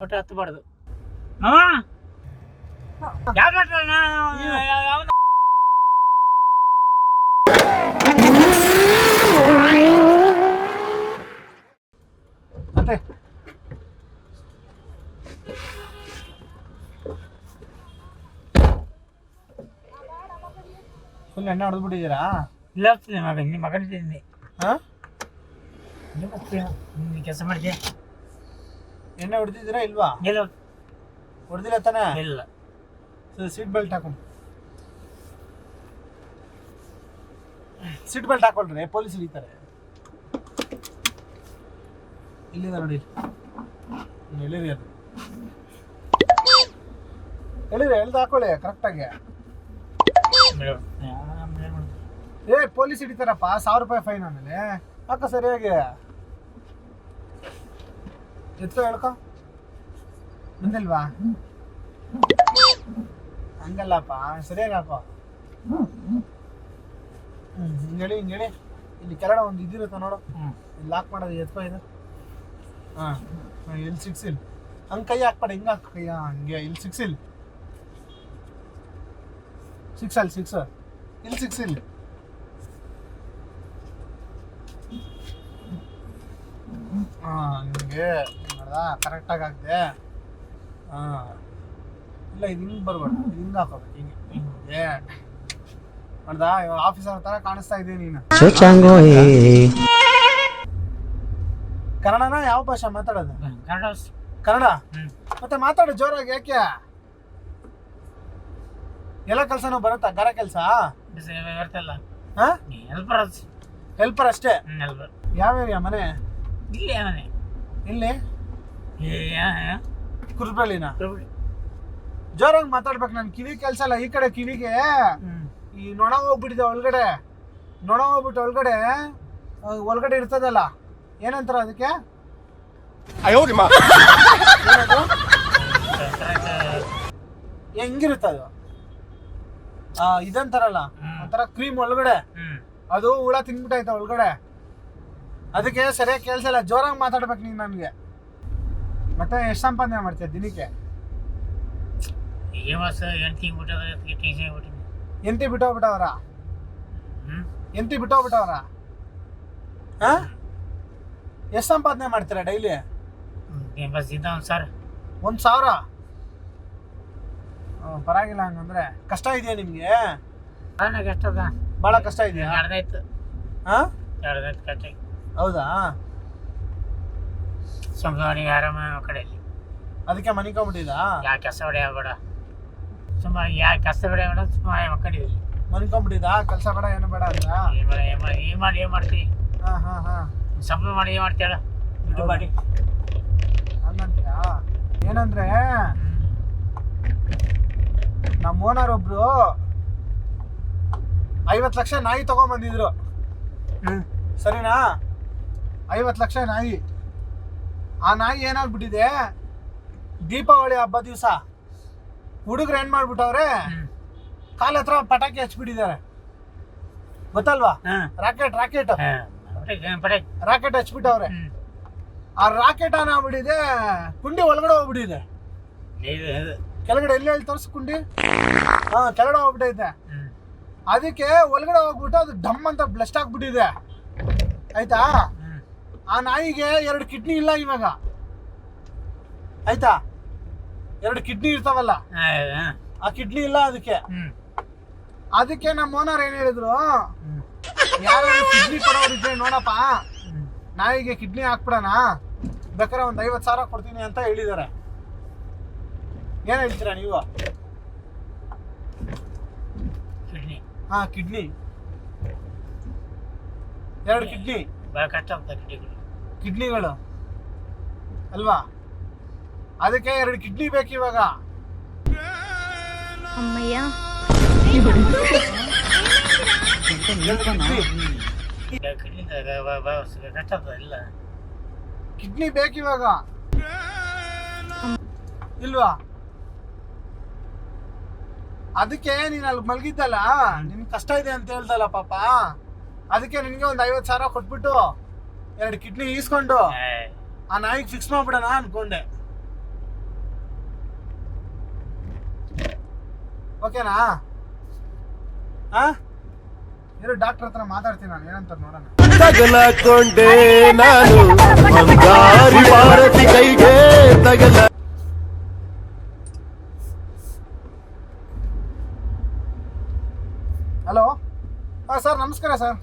ಒಟ್ಟು ಹತ್ತಬಾರ್ದು ಮಾಮ ಯಾವ ಮತ್ತೆ ಫುಲ್ ಎಣ್ಣೆ ಹೊಡೆದ್ಬಿಟ್ಟಿದ್ದೀರಾ? ಇಲ್ಲ ಹೋಗ್ತೀನಿ ಮಗ ನಿಮ್ಮ ಮಗನಿದ್ದೀನಿ ಹಾಂ ನೀವು ಹೋಗ್ತೀಯ ನೀನು ಕೆಲಸ ಮಾಡಿದ್ಯಾ ಎಣ್ಣೆ ಹೊಡೆದಿದ್ದೀರಾ ಇಲ್ವಾ? ಇಲ್ಲ ಹೊಡೆದಿಲ್ಲ ತಾನೇ? ಇಲ್ಲ ಸೀಟ್ ಬೆಲ್ಟ್ ಹಾಕೊಂಡು ಸೀಟ್ ಬೆಲ್ಟ್ ಹಾಕೊಳ್ರಿ, ಪೊಲೀಸ್ ಹಿಡಿತಾರೆ. ಇಲ್ಲಿಂದ ನೋಡಿ, ಎಳಿರಿ ಅದು ಎಳಿರಿ, ಎಳ್ದು ಹಾಕೊಳ್ಳಿ ಕರೆಕ್ಟಾಗಿ. ಪೊಲೀಸ್ ಹಿಡಿತಾರಪ್ಪ, 1000 ರೂಪಾಯಿ ಫೈನ್. ಆಮೇಲೆ ಹಾಕ ಸರಿಯಾಗಿ ಎತ್ಕೊ, ಹೇಳ್ಕೊ. ಬಂದಿಲ್ವಾ? ಹಂಗಲ್ಲಪ್ಪ, ಸರಿಯಾಗಿ ಹಾಕೋ. ಹಿಂಗೇಳಿ ಹಿಂಗೇಳಿ, ಇಲ್ಲಿ ಕೆಳಗಡೆ ಒಂದು ಇದಿರುತ್ತೆ ನೋಡು, ಇಲ್ಲಿ ಲಾಕ್ ಮಾಡೋದು. ಎತ್ಕೊ ಇದು. ಹಾಂ, ಇಲ್ಲಿ 6 ಇಲ್ಲಿ ಹಂಗೆ ಕೈ ಹಾಕ್ಬೇಡ, ಹಿಂಗೆ ಹಾಕ ಕೈಯ, ಹಂಗೆ ಇಲ್ಲಿ 6 ಇಲ್ಲಿ 6 ಅಲ್ಲಿ 6 ಇಲ್ಲಿ 6 ಇಲ್ಲಿ. ಹಾಂ, ನಿಮಗೆ ನೋಡ್ದಾ ಕರೆಕ್ಟಾಗಿ ಹಾಕಿದೆ. ಹಾಂ, ಇಲ್ಲ ಇದು ಹಿಂಗೆ ಬರ್ಬಾರ್ದು, ಇದು ಹಿಂಗೆ ಹಾಕೋಬೇಕು, ಹಿಂಗೆ ಹಿಂಗೆ ನೋಡ್ದಾ. ಇವಾಗ ಆಫೀಸರ್ ಥರ ಕಾಣಿಸ್ತಾ ಇದೆ ನೀನು. ಕನ್ನಡನ ಯಾವ ಭಾಷೆ ಮಾತಾಡೋದು? ಕನ್ನಡ. ಮತ್ತೆ ಮಾತಾಡು ಜೋರಾಗಿ, ಯಾಕೆ? ಎಲ್ಲ ಕೆಲಸನೂ ಬರುತ್ತಾ? ಗಾರ ಕೆಲಸ ಬರ್ತಲ್ಲ. ಹಾಂ, ಹೆಲ್ಪರ್ ಅಷ್ಟೇ. ಯಾವ ಏರಿಯಾ ಮನೆ? ಇಲ್ಲಿ ಮನೆ ಇಲ್ಲಿ ಕುರುಬ್ರಳ್ಳಿನ? ಜೋರಾಗಿ ಮಾತಾಡ್ಬೇಕು, ನನ್ ಕಿವಿ ಕೆಲಸ ಇಲ್ಲ. ಈ ಕಡೆ ಕಿವಿಗೆ ಈ ನೊಣ ಹೋಗ್ಬಿಟ್ಟಿದೆ ಒಳಗಡೆ. ನೊಣ ಹೋಗ್ಬಿಟ್ಟು ಒಳಗಡೆ ಇರ್ತದಲ್ಲ, ಏನಂತಾರ ಅದಕ್ಕೆ? ಹೆಂಗಿರುತ್ತದು? ಇದಂತಾರಲ್ಲ, ಒಂಥರ ಕ್ರೀಮ್ ಒಳಗಡೆ, ಅದು ಹುಳ ತಿನ್ಬಿಟ್ಟೈತೆ ಒಳಗಡೆ. ಅದಕ್ಕೆ ಸರಿಯಾಗಿ ಕೆಲಸ ಇಲ್ಲ, ಜೋರಾಗಿ ಮಾತಾಡ್ಬೇಕು ನೀನು ನನಗೆ. ಮತ್ತೆ ಎಷ್ಟು ಸಂಪಾದನೆ ಮಾಡ್ತೀಯ ದಿನಕ್ಕೆ? ಎಂತಿ ಬಿಟ್ಟೋಗ್ಬಿಟ್ಟವ್ರ? ಎಂತಿ ಬಿಟ್ಟೋಗ್ಬಿಟ್ಟವ್ರ? ಹಾ, ಎಷ್ಟು ಸಂಪಾದನೆ ಮಾಡ್ತೀರಾ ಡೈಲಿ? 1,000. ಪರವಾಗಿಲ್ಲ. ಹಂಗಂದ್ರೆ ಕಷ್ಟ ಇದೆಯಾ ನಿಮ್ಗೆ? ಬಹಳ ಕಷ್ಟ ಇದೆಯಾ? ಹಾ, ಹೌದಾ? ಆರಾಮ ಕಡೆಯಲ್ಲಿ ಅದಕ್ಕೆ ಮನಿಕೊಂಡ್ಬಿಟ್ಟಿದ? ಯಾ ಕೆಲಸ ಹೊಡೆಯಬೇಡ, ಸುಮ್ಮ ಯಾ ಕೆಲಸ ಹೊಡೆಯಬೇಡ, ಸುಮ್ಮ ಮಕ್ಕಳಿದ್ವಿ ಮನಿಕೊಂಡ್ಬಿಟ್ಟಿದ. ಕೆಲಸ ಬೇಡ, ಏನು ಬೇಡ ಅಂತ ಏನ್ ಮಾಡ್ತಿ? ಹಾ ಹಾ ಹಾ, ಸಂಬಳ ಮಾಡಿ ಏನ್ ಮಾಡ್ತೀಯಲ್ಲ, ದುಡ್ಡು ಮಾಡಿ ಹಂಗಂತೀಯ? ಏನಂದ್ರೆ ನಮ್ಮ ಓನರ್ ಒಬ್ರು 50 ಲಕ್ಷ ನಾಯಿ ತಗೊಂಡ್ಬಂದಿದ್ರು. ಸರಿನಾ? 50 ಲಕ್ಷ ನಾಯಿ. ಆ ನಾಯಿ ಏನಾಗ್ಬಿಟ್ಟಿದೆ, ದೀಪಾವಳಿ ಹಬ್ಬ ದಿವಸ ಹುಡುಗರು ಏನ್ ಮಾಡ್ಬಿಟ್ಟವ್ರೆ, ಕಾಲ ಹತ್ರ ಪಟಾಕಿ ಹಚ್ಬಿಟ್ಟಿದ್ದಾರೆ. ಗೊತ್ತಲ್ವಾ? ರಾಕೆಟ್ ಹಚ್ಬಿಟ್ಟವ್ರೆ. ಆ ರಾಕೆಟ್ ಏನಾಗ್ಬಿಟ್ಟಿದೆ, ಕುಂಡಿ ಒಳಗಡೆ ಹೋಗ್ಬಿಟ್ಟಿದೆ. ಕೆಳಗಡೆ ಎಲ್ಲಿ ತೋರ್ಸು ಕುಂಡಿ? ಹಾ, ಕೆಳಗಡೆ ಹೋಗ್ಬಿಟ್ಟೈತೆ. ಅದಕ್ಕೆ ಒಳಗಡೆ ಹೋಗ್ಬಿಟ್ಟು ಅದು ಡಮ್ ಅಂತ ಬ್ಲಸ್ಟ್ ಆಗ್ಬಿಟ್ಟಿದೆ. ಆಯ್ತಾ? ಆ ನಾಯಿಗೆ 2 ಕಿಡ್ನಿ ಇಲ್ಲ ಇವಾಗ. ಆಯ್ತಾ? 2 ಕಿಡ್ನಿ ಇರ್ತಾವಲ್ಲ, ಆ ಕಿಡ್ನಿ ಇಲ್ಲ ಅದಕ್ಕೆ ನಮ್ಮ ಓನರ್ ಏನ್ ಹೇಳಿದ್ರು, ಯಾರು ಕಿಡ್ನಿ ಕೊಡೋರಿದ್ರೆ ನೋಡಪ್ಪ, ನಾಯಿಗೆ ಕಿಡ್ನಿ ಹಾಕ್ಬಿಡೋಣ, ಬೇಕಾದ್ರೆ ಒಂದು 50,000 ಕೊಡ್ತೀನಿ ಅಂತ ಹೇಳಿದ್ದಾರೆ. ಏನ್ ಹೇಳ್ತೀರಾ ನೀವು? ಹಾ, ಕಿಡ್ನಿ 2 ಕಿಡ್ನಿ ಕಿಡ್ನಿಗಳು ಅಲ್ವಾ? ಅದಕ್ಕೆ 2 ಕಿಡ್ನಿ ಬೇಕು ಇವಾಗ. ಕಿಡ್ನಿ ಬೇಕಿವಾಗ ಇಲ್ವಾ? ಅದಕ್ಕೆ ನೀನ್ ಅಲ್ಲಿ ಮಲಗಿದ್ದಲ್ಲ, ನಿನ್ ಕಷ್ಟ ಇದೆ ಅಂತ ಹೇಳ್ದಲ್ಲ ಪಾಪ, ಅದಕ್ಕೆ ನಿನ್ಗೆ ಒಂದು 50,000 ಕೊಟ್ಬಿಟ್ಟು 2 ಕಿಡ್ನಿ ಈಸ್ಕೊಂಡು ಆ ನಾಯಿಗೆ ಫಿಕ್ಸ್ ಮಾಡ್ಬಿಡೋಣ ಅನ್ಕೊಂಡೆ. ಓಕೆನಾ? ಹಾ ಇರು, ಡಾಕ್ಟರ್ ಹತ್ರ ಮಾತಾಡ್ತೀನಿ ನಾನು, ಏನಂತ ನೋಡೋಣ. ತಗಲಕೊಂಡೆ ನಾನು ಬಂಗಾರಿ ಭಾರತಿ ಕೈಗೆ ತಗಲ. ಹಲೋ, ಹಾಂ ಸರ್ ನಮಸ್ಕಾರ ಸರ್.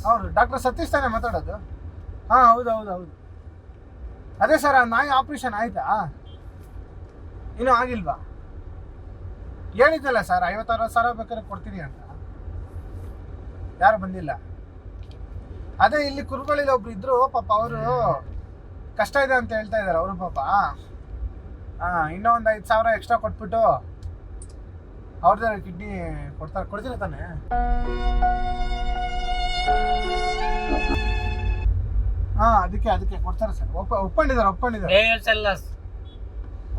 ಹೌದು, ಡಾಕ್ಟರ್ ಸತೀಶ್ ತಾನೇ ಮಾತಾಡೋದು? ಹಾಂ ಹೌದು ಹೌದು ಹೌದು. ಅದೇ ಸರ್, ನಾಯಿ ಆಪ್ರೇಷನ್ ಆಯಿತಾ? ಇನ್ನೂ ಆಗಿಲ್ವಾ? ಹೇಳಿದ್ದಲ್ಲ ಸರ್, 50,000 ಬೇಕಾದ್ರೆ ಕೊಡ್ತೀನಿ ಅಂತ. ಯಾರು ಬಂದಿಲ್ಲ. ಅದೇ ಇಲ್ಲಿ ಕುರುಬಳ್ಳಿಲಿ ಒಬ್ರು ಇದ್ರು ಪಾಪ, ಅವರು ಕಷ್ಟ ಇದೆ ಅಂತ ಹೇಳ್ತಾ ಇದ್ದಾರೆ ಅವರು ಪಾಪ. ಇನ್ನೂ ಒಂದು 5,000 ಎಕ್ಸ್ಟ್ರಾ ಕೊಟ್ಬಿಟ್ಟು ಅವ್ರದ್ದೇ ಕಿಡ್ನಿ ಕೊಡ್ತೀನಿ ತಾನೆ? ಅದಕ್ಕೆ ಕೊಡ್ತಾರೆ ಸರ್.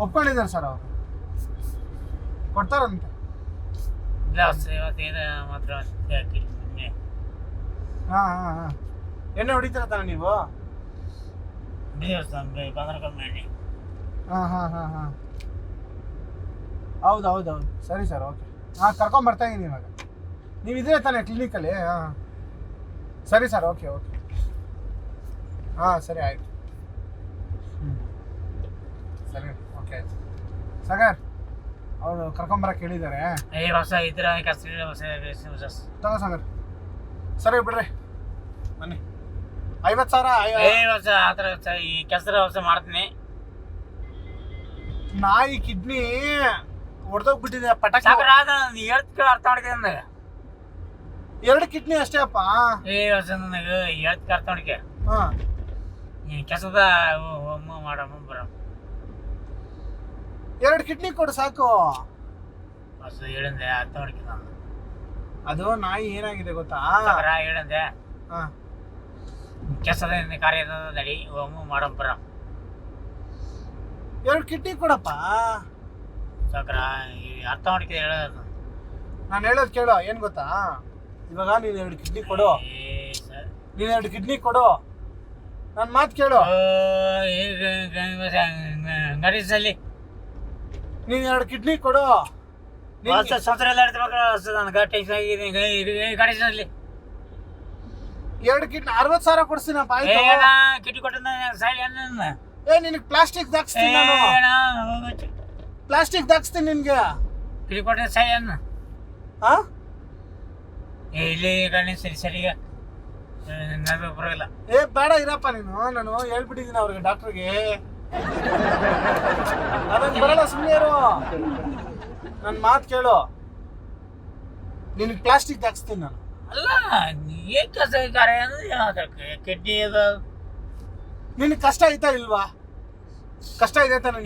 ಒಪ್ಕೊಂಡಿದ್ದಾರೆ ಸರ್, ಅವರು ಕೊಡ್ತಾರಂತೆ. ಎಣ್ಣೆ ಹೊಡಿತೀರ ತಾನೆ ನೀವು? ಹೌದು ಸರಿ ಸರ್, ಓಕೆ. ಕರ್ಕೊಂಬರ್ತಾ ಇದ್ದೀನಿ ಇವಾಗ. ನೀವು ಇದೇ ತಾನೆ ಕ್ಲಿನಿಕಲ್ಲಿ? ಸರಿ ಸರ್, ಓಕೆ. ಸರಿ ಆಯಿತು. ಸರಿ, ಓಕೆ ಆಯ್ತು. ಸಾಗರ್ ಅವರು ಕರ್ಕೊಂಬರಕ್ಕೆ ಹೇಳಿದ್ದಾರೆ. ತಗೋ ಸಾಗರ್. ಸರಿ ಬಿಡ್ರಿ, ಬನ್ನಿ. 50,000 ಕೆಸರ ವ್ಯವಸ್ಥೆ ಮಾಡ್ತೀನಿ. ನಾಯಿ ಕಿಡ್ನಿ ಹೊಡೆದೋಗ್ಬಿಟ್ಟಿದೆ ಪಟಾಕಿ. ಅರ್ಥ ಮಾಡ್ಕೊಂಡ 2 ಕಿಡ್ನಿ ಅಷ್ಟೇ ಅಪ್ಪ. ನನಗೆ ಹೇಳ್ತ ಅರ್ಥ ಮಾಡ್ಕೆ. ಕೆಸದ ಮಾಡಮ್ಮ ಬರ 2 ಕಿಡ್ನಿ ಕೊಡು ಸಾಕು. ಹೇಳಂದೆ ಅರ್ಥ ಮಾಡ್ಕೆ. ನಾನು ಅದು ನಾಯಿ ಏನಾಗಿದೆ ಗೊತ್ತಾ? ಹೇಳಂದೆ ಕೆಸದ ಕಾರ್ಯ ನಡಿ ಮಾಡಮ್ ಬರ. 2 ಕಿಡ್ನಿ ಕೊಡಪ್ಪ ಸಾಕ್ರ. ಅರ್ಥ ಮಾಡ್ಕೆ ಹೇಳೋದು. ನಾನು ಹೇಳೋದು ಕೇಳು, ಏನು ಗೊತ್ತಾ? ಇವಾಗ ನೀನು 2 ಕಿಡ್ನಿ ಕೊಡು. ನೀನು 2 ಕಿಡ್ನಿ ಕೊಡು, ನನ್ನ ಮಾತು ಕೇಳು. ಗಣೇಶಲ್ಲಿ ನೀನು 2 ಕಿಡ್ನಿ ಕೊಡು. ಸಂಸಾರ ಎಲ್ಲ ನನಗೆ ಟೆನ್ಷನ್ ಆಗಿದೆ. ಗಣೇಶನಲ್ಲಿ 2 ಕಿಡ್ನಿ 60,000 ಕೊಡ್ತೀನಪ್ಪ. ಆಯ್ತು, ಕಿಡ್ನಿ ಕೊಟ್ಟಿದ್ದ ಸಾಯಿ ಅನ್ನ. ನಿನಗೆ ಪ್ಲಾಸ್ಟಿಕ್ ದಾಕ್ಸ್ತೀನಿ ನಾನು. ಪ್ಲಾಸ್ಟಿಕ್ ದಾಕ್ಸ್ತೀನಿ ನಿನ್ಗೆ. ಕಿಡ್ನಿ ಕೊಟ್ಟಿದ್ದ ಸಾಯಿ ಅನ್ನ. ಇಲ್ಲಿ ಗಣೇಶ್ ಸರಿಗೆ ಬರೋಲ್ಲ. ಬೇಡ ಇರಪ್ಪ ನೀನು. ನಾನು ಹೇಳ್ಬಿಟ್ಟಿದ್ದೀನಿ ಅವ್ರಿಗೆ, ಡಾಕ್ಟ್ರಿಗೆ. ಅದಕ್ಕೆ ಬರಲ್ಲ, ಸುಮ್ಮನೆ ಇರು. ನನ್ನ ಮಾತು ಕೇಳು, ನಿನಗೆ ಪ್ಲಾಸ್ಟಿಕ್ ಹಾಕ್ಸ್ತೀನಿ ನಾನು. ಅಲ್ಲ, ಏನ್ ಕೆಲಸ ಕಾರ್ಯ ಕಿಡ್ನಿ ಅದು. ನಿನಗೆ ಕಷ್ಟ ಐತಾ ಇಲ್ವಾ? ಕಷ್ಟ ಇದೆ ತಾನೆ?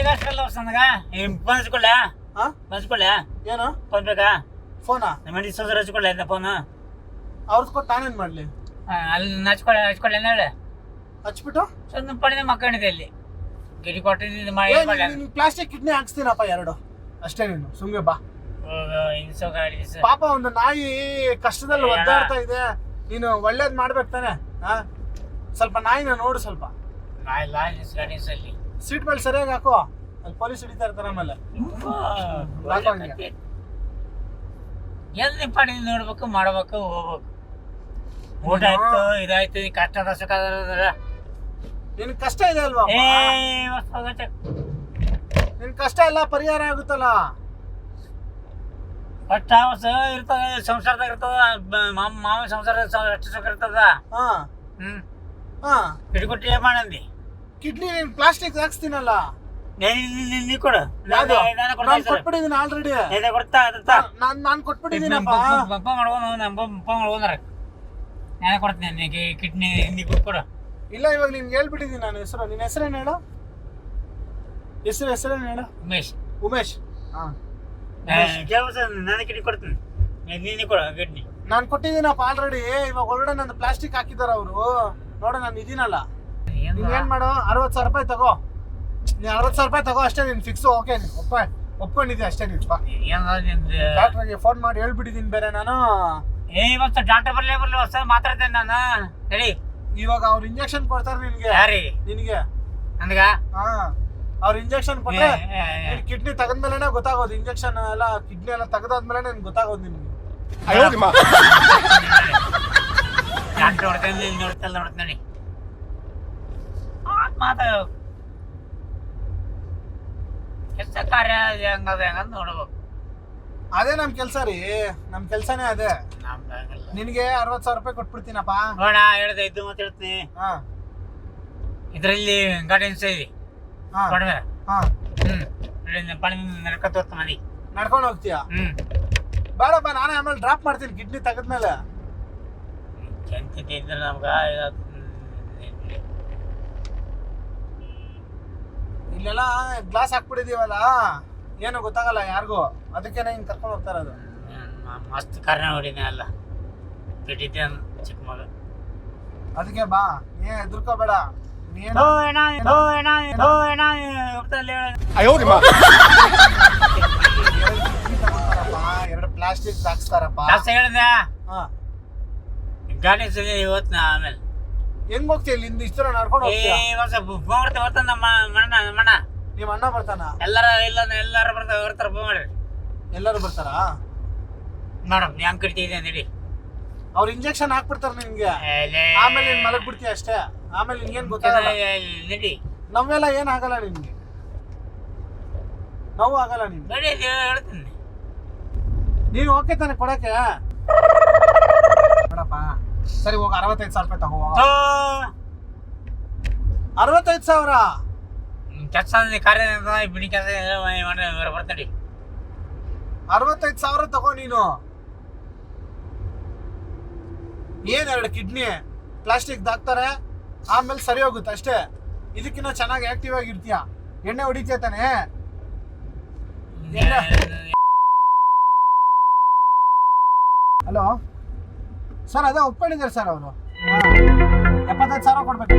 ಕಷ್ಟ ಅಲ್ಲ ನನಗ. ಬಂದ್ಕೊಳ್ಳ ಏನು ಫೋನ್ ಬೇಕಾ? ಫೋನಾ? ನಮ್ಮ ಮನೆ ಸಂಸಾರ ಹಚ್ಕೊಳ್ಳ ಫೋನ್. ಅವ್ರದ್ದು ಕೊಟ್ಟು ನಾನೇನು ಮಾಡಲಿ? ಅಲ್ಲಿ ಹಚ್ಕೊಳ್ಳಿ ಹೇಳಿ. ಹಚ್ಬಿಟ್ಟು ಸ್ವಲ್ಪ ಪಡೆದ ಮಕ್ಕಳಿದೆ ಅಲ್ಲಿ ಗಿಡಿ ಕೊಟ್ಟಿದ್ದು ಪ್ಲಾಸ್ಟಿಕ್ ಕಿಡ್ನಿ ಹಾಕ್ಸ್ತೀನಪ್ಪ 2 ಅಷ್ಟೇ. ನೀನು ಸುಮ್ಮನೆ ಬಾ. ಪಾಪ ಒಂದು ನಾಯಿ ಕಷ್ಟದಲ್ಲಿ ಒದ್ದಾಡ್ತಾ ಇದೆ. ನೀನು ಒಳ್ಳೇದ್ ಮಾಡ್ಬೇಕು ತಾನೆ. ಸ್ವಲ್ಪ ನಾಯಿನ ನೋಡು. ಸ್ವಲ್ಪ ಸೀಟ್ ಬೆಲ್ಟ್ ಸರಿಯಾಗಿ ಹಾಕೋ. ಅಲ್ಲಿ ಪೊಲೀಸ್ ಹಿಡಿತಾ ಇರ್ತಾರೆ. ಆಮೇಲೆ ಎಲ್ಲಿ ಪಡಿ ನೋಡ್ಬೇಕು, ಮಾಡ್ಬೇಕು, ಹೋಗ್ಬೇಕು. ಊಟ ಆಯ್ತು, ಇದಾಯ್ತು, ಕಷ್ಟದ ಸುಖ. ನಿನ್ ಕಷ್ಟ ಇದೆ ಅಲ್ವಾ? ನಿನ್ ಕಷ್ಟ ಎಲ್ಲ ಪರಿಹಾರ ಆಗುತ್ತಲ್ಲ. ಕಷ್ಟ ಇರ್ತದ, ಸಂಸಾರದಾಗ ಇರ್ತದ. ಮಾವ ಸಂಸಾರ ಅಷ್ಟು ಸುಖ ಇರ್ತದ. ಹಿಡ್ಕೊಟ್ಟು ಏನ್ ಮಾಡಂದಿ? ಕಿಡ್ನಿ ನೀನ್ ಪ್ಲಾಸ್ಟಿಕ್ ಹಾಕ್ಸ್ತೀನಲ್ಲ, ನೀ ಕೊಡು. ಕೊಟ್ಬಿಟ್ಟಿದ್ದೀನಿ ಆಲ್ರೆಡಿ. ನಾನ್ ಕೊಟ್ಬಿಟ್ಟಿದ್ದೀನಪ್ಪ. ನಾನು ಕೊಡ್ತೀನಿ ಕಿಡ್ನಿ ಕೊಡು. ಇಲ್ಲ, ಇವಾಗ ನಿನ್ಗೆ ಹೇಳ್ಬಿಟ್ಟಿದ್ದೀನಿ ನಾನು ಹೆಸರು. ನಿನ್ನ ಹೆಸರೇನು ಹೇಳು? ಹೆಸರೇನು ಹೇಳು? ಉಮೇಶ್. ನಾನು ಕಿಡ್ನಿ ಕೊಡ್ತೀನಿ, ನೀನು ಕೊಡು ಕಿಡ್ನಿ. ನಾನು ಕೊಟ್ಟಿದ್ದೀನಪ್ಪ ಆಲ್ರೆಡಿ. ಇವಾಗ ಒಳಗಡೆ ನಂದು ಪ್ಲಾಸ್ಟಿಕ್ ಹಾಕಿದಾರ ಅವರು. ನೋಡ, ನಾನು ಇದೀನಲ್ಲ. ನೀನ್ ಏನ್ ಮಾಡು, 60,000 ರೂಪಾಯಿ ತಗೋ. ನೀನ್ 60,000 ರೂಪಾಯಿ ತಗೋ ಅಷ್ಟೇ. ನೀನ್ ಫಿಕ್ಸ್. ಓಕೆ, ಒಪ್ಕೊಂಡಿದ್ದೆ ಅಷ್ಟೇ. ನೀನ್ ಡಾಕ್ಟರ್ಗೆ ಫೋನ್ ಮಾಡಿ ಹೇಳ್ಬಿಟ್ಟಿದ್ದೀನಿ ಬೇರೆ ನಾನು. ಇವತ್ತು ಡಾಕ್ಟರ್ ಬರ್ಲಿ ಹೊಸ ಮಾತಾಡ್ತೇನೆ ನಾನು. ಹೇಳಿ, ಇವಾಗ ಅವ್ರು ಇಂಜೆಕ್ಷನ್ ಕೊಡ್ತಾರೆ ನಿನ್ಗೆ. ಯಾರಿಗೆ? ನಿನ್ಗೆ. ನನಗ ಅವ್ರ ಇಂಜೆಕ್ಷನ್ ಕೊಟ್ರೆ ಕಿಡ್ನಿ ತೆಗೆದ್ಮೇಲೆ ಗೊತ್ತಾಗೋದು. ಇಂಜೆಕ್ಷನ್ ಎಲ್ಲ ಕಿಡ್ನಿ ಎಲ್ಲ ತೆಗೆದಾದ್ಮೇಲೆ ನಿನ್ಗೆ ಗೊತ್ತಾಗೋದು ನಿಮ್ಗೆ. ಡಾಕ್ಟರ್ ಹೊಡ್ಕೊಂಡು ನೋಡ್ತಲ್ಲ ನೋಡ್ತಾನೆ ಮಾತಾಡ ಕೆಲಸ ಕಾರ್ಯ ಹೆಂಗದ ಹೆಂಗಂತ ನೋಡ್ಬೇಕು. ಅದೇ ನಮ್ ಕೆಲ್ಸ ರೀ, ನಮ್ ಕೆಲ್ಸನೇ ಅದೇ. ನಮ್ದಾಗಲ್ಲ. ನಿನ್ಗೆ 60,000 ರೂಪಾಯಿ ಕೊಟ್ಬಿಡ್ತೀನಪ್ಪ. ನೋಡ ಹೇಳ್ದೆ ಇದ್ದು ಮತ್ತೆ ಹೇಳ್ತೀನಿ. ಹಾ ಇದರಲ್ಲಿ ಗಾರ್ಡನ್ಸ್ ಇದೆ ಹಾ ಕೊಡ್ಬೇಡ. ಹಾ ಪಣಿ ನಡ್ಕೊತ ಹೋಗ್ತ ಮನೆ ನಡ್ಕೊಂಡು ಹೋಗ್ತೀಯಾ? ಬೇಡಪ್ಪ, ನಾನೇ ಆಮೇಲೆ ಡ್ರಾಪ್ ಮಾಡ್ತೀನಿ ಕಿಡ್ನಿ ತೆಗೆದ್ಮೇಲೆ. ಚೆಂತಿದ್ದೆ ಇದ್ರೆ ನಮ್ಗ ಇಲ್ಲೆಲ್ಲ ಗ್ಲಾಸ್ ಹಾಕ್ಬಿಟ್ಟಿದೀವಲ್ಲ, ಏನು ಗೊತ್ತಾಗಲ್ಲ ಯಾರಿಗೂ. ಅದಕ್ಕೆ ಹಿಂಗ್ ಕರ್ಕೊಂಡು ಹೋಗ್ತಾ ಇರೋದು. ಮಸ್ತ್ ಕಾರಣ ಹೊಡಿನೇ ಅಲ್ಲ ಬಿಟ್ಟಿದ್ದೆ ಚಿಕ್ಕ ಮಗ. ಅದಕ್ಕೆ ಬಾ, ನೀ ಹೆದರ್ಕೋಬೇಡ. ನೀನು ಎರಡು ಪ್ಲಾಸ್ಟಿಕ್ ಹಾಕ್ಸ್ತಾರಪ್ಪ. ಹೇಳ್ದೆ ಹಾ ಗಾಡಿ ಸರಿ ಇವತ್ತು ಆಮೇಲೆ ಹೆಂಗ್ ಹೋಗ್ತೀಯ ಇಲ್ಲಿಂದ? ಇಷ್ಟ ದೂರ ನಡ್ಕೊಂಡು ಹೋಗ್ತೀಯ? ಬರ್ತಾನ ನಮ್ಮ ಮಣ್ಣ ನಿಮ್ಮ ಅಣ್ಣ ಬರ್ತಾನ? ಎಲ್ಲಾರು ಬರ್ತಾರ ಫೋನ್ ಮಾಡ್ರಿ. ಎಲ್ಲರೂ ಬರ್ತಾರಾ? ನೋಡಮ್ ಹೆಂಗ್ ಕಟ್ತಿದ್ದೆ ಅಂದೇಳಿ. ಅವ್ರ ಇಂಜೆಕ್ಷನ್ ಹಾಕ್ಬಿಡ್ತಾರ ನಿನ್ಗೆ, ಆಮೇಲೆ ನೀನ್ ಮಲಗ್ ಬಿಡ್ತೀಯ ಅಷ್ಟೇ. ಆಮೇಲೆ ನಿನ್ಗೇನ್ ಗೊತ್ತಾಗಲ್ಲ. ನಡಿ ನೋವೆಲ್ಲ ಏನ್ ಆಗಲ್ಲ ನಿನ್ಗೆ, ನೋವು ಆಗಲ್ಲ ನಿನ್ಗೆ. ನಡಿ ಹೇಳ್ತೀನಿ. ನೀನು ಓಕೆ ತಾನೆ ಕೊಡಕ್ಕೆ? ಬೇಡಪ್ಪ, ಸರಿ ಹೋಗ. 65,000 ರೂಪಾಯಿ ತಗೋ. 65,000 ಕೆಲಸ ಕಾರ್ಯ ಬಿಡಿ ಕೆಲಸ ಬರ್ತಡಿ. 65,000 ತಗೋ ನೀನು. ಏನ್ 2 ಕಿಡ್ನಿ ಪ್ಲಾಸ್ಟಿಕ್ ಹಾಕ್ತಾರೆ, ಆಮೇಲೆ ಸರಿ ಹೋಗುತ್ತೆ ಅಷ್ಟೇ. ಇದಕ್ಕಿಂತ ಚೆನ್ನಾಗಿ ಆಕ್ಟಿವ್ ಆಗಿರ್ತೀಯ. ಎಣ್ಣೆ ಹೊಡಿತೀಯ ತಾನೆ? ಹಲೋ ಸರ್, ಅದೇ ಒಪ್ಕೊಂಡಿದ್ದಾರೆ ಸರ್ ಅವರು. 75,000 ಕೊಡ್ಬೇಕು.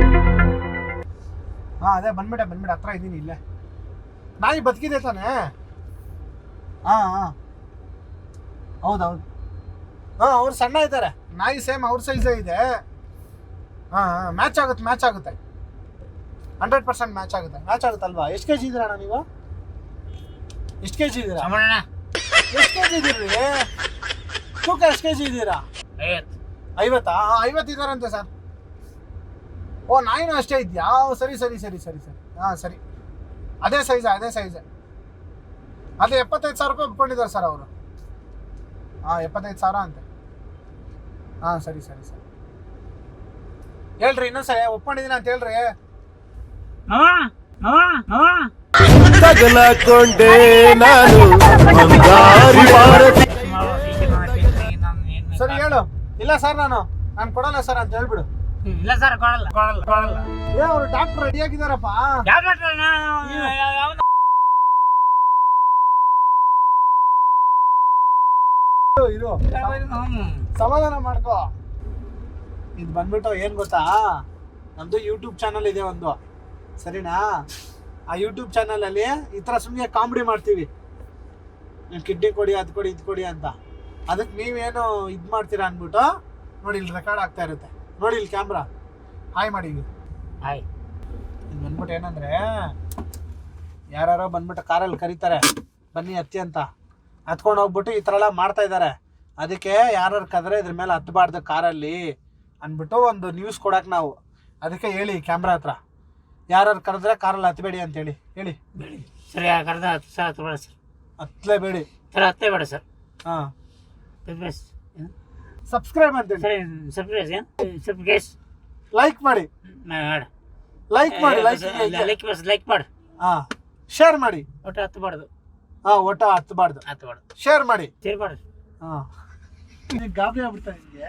ಹಾ ಅದೇ ಬಂದ್ಬಿಟ್ಟೆ ಹತ್ರ ಇದ್ದೀನಿ. ಇಲ್ಲೇ ನಾಯಿ ಬದುಕಿದೆ ತಾನೆ? ಹಾ ಹಾ ಹೌದೌದು. ಹಾ ಅವ್ರು ಸಣ್ಣ ಇದ್ದಾರೆ, ನಾಯಿ ಸೇಮ್ ಅವ್ರ ಸೈಜೇ ಇದೆ. ಹಾ ಮ್ಯಾಚ್ ಆಗುತ್ತೆ 100% ಮ್ಯಾಚ್ ಆಗುತ್ತಲ್ವಾ? ಎಷ್ಟು ಕೆಜಿ ಇದ್ದೀರಾ ಅಣ್ಣ ನೀವು? ಎಷ್ಟು ಕೆಜಿ ಇದ್ದೀರಾ? ಎಷ್ಟು ಕೆಜಿ ಇದ್ದೀರಿ? ತೂಕ ಎಷ್ಟು ಕೆಜಿ ಇದ್ದೀರಾ? 50. 50 ಇದ್ದಾರಂತೆ ಸರ್. ಓ ನಾಯಿನೂ ಅಷ್ಟೇ ಇದೆಯಾ? ಸರಿ. ಹಾ ಸರಿ, ಅದೇ ಸೈಜ್. ಅದೇ 75,000 ರೂಪಾಯಿ ಒಪ್ಕೊಂಡಿದ್ದಾರೆ ಸರ್ ಅವರು. ಹಾ 75,000 ಅಂತೆ. ಹಾ ಸರಿ. ಹೇಳ್ರಿ ಇನ್ನೊಂದ್ಸರಿ ಒಪ್ಕೊಂಡಿದ್ದೀನಿ ಅಂತ ಹೇಳ್ರಿ. ತಗಲಕೊಂಡೆ ನಾನು ಬಂಗಾರಿ ಭಾರತಿ. ಸರಿ ಹೇಳು. ಇಲ್ಲ ಸರ್ ನಾನು ಕೊಡಲ್ಲ ಸರ್ ಅಂತ ಹೇಳ್ಬಿಡು. ಇಲ್ಲ ಸರ್ ಕೊಡಲ್ಲ. ಏ ಅವ್ರು ಡಾಕ್ಟರ್ ರೆಡಿ ಆಗಿದಾರಪ್ಪ. ಇರು, ಸಮಾಧಾನ ಮಾಡ್ಕೋ. ಇದು ಬಂದ್ಬಿಟ್ಟು ಏನ್ ಗೊತ್ತಾ, ನಮ್ದು ಯೂಟ್ಯೂಬ್ ಚಾನಲ್ ಇದೆ ಒಂದು, ಸರಿನಾ? ಆ ಯೂಟ್ಯೂಬ್ ಚಾನಲ್ ಅಲ್ಲಿ ಈ ತರ ಸುಮ್ಮನೆ ಕಾಮಿಡಿ ಮಾಡ್ತೀವಿ. ಕಿಡ್ನಿ ಕೊಡಿ, ಅದು ಕೊಡಿ, ಇದು ಕೊಡಿ ಅಂತ. ಅದಕ್ಕೆ ನೀವೇನು ಇದು ಮಾಡ್ತೀರಾ ಅಂದ್ಬಿಟ್ಟು ನೋಡಿ, ಇಲ್ಲಿ ರೆಕಾರ್ಡ್ ಆಗ್ತಾ ಇರುತ್ತೆ ನೋಡಿ. ಇಲ್ಲಿ ಕ್ಯಾಮ್ರಾ ಹಾಯ್ ಮಾಡಿ. ಹಾಯ್. ಇದು ಬಂದ್ಬಿಟ್ಟು ಏನಂದ್ರೆ, ಯಾರೋ ಬಂದ್ಬಿಟ್ಟು ಕಾರಲ್ಲಿ ಕರೀತಾರೆ, ಬನ್ನಿ ಹತ್ತಿ ಅಂತ. ಹತ್ಕೊಂಡು ಹೋಗ್ಬಿಟ್ಟು ಈ ಥರ ಎಲ್ಲ ಮಾಡ್ತಾ ಇದ್ದಾರೆ. ಅದಕ್ಕೆ ಯಾರು ಕದ್ರೆ ಇದ್ರ ಮೇಲೆ ಹತ್ತಬಾರ್ದು ಕಾರಲ್ಲಿ ಅಂದ್ಬಿಟ್ಟು ಒಂದು ನ್ಯೂಸ್ ಕೊಡಕ್ಕೆ ನಾವು. ಅದಕ್ಕೆ ಹೇಳಿ ಕ್ಯಾಮ್ರಾ ಹತ್ರ, ಯಾರು ಕರೆದ್ರೆ ಕಾರಲ್ಲಿ ಹತ್ತಬೇಡಿ ಅಂತೇಳಿ ಹೇಳಿ. ಸರಿ ಕರೆದ 10,000 ಹತ್ತಬೇಡ ಸರ್. ಹತ್ತಲೇಬೇಡಿ ಸರ್, ಹತ್ತಬೇಡ ಸರ್. ಹಾಂ ಸಬ್ಸ್ಕ್ರೈಬ್ ಅಂತೇಳಿ. ಸರಿ ಸಬ್ಸ್ಕ್ರೈಬ್ ಲೈಕ್ ಮಾಡಿ. ಲೈಕ್ ಮಾಡಿ. ಹಾಂ ಶೇರ್ ಮಾಡಿ. ಒಟ್ಟು ಹತ್ತಬಾರ್ದು. ಹಾಂ ಒಟ್ಟು ಹತ್ತಬಾರ್ದು. ಶೇರ್ ಮಾಡಿ. ಸೇರ್ಬಾರ್ದು. ಹಾಂ ಗಾಬರಿ ಆಗ್ಬಿಡ್ತಾ ನಿಮಗೆ.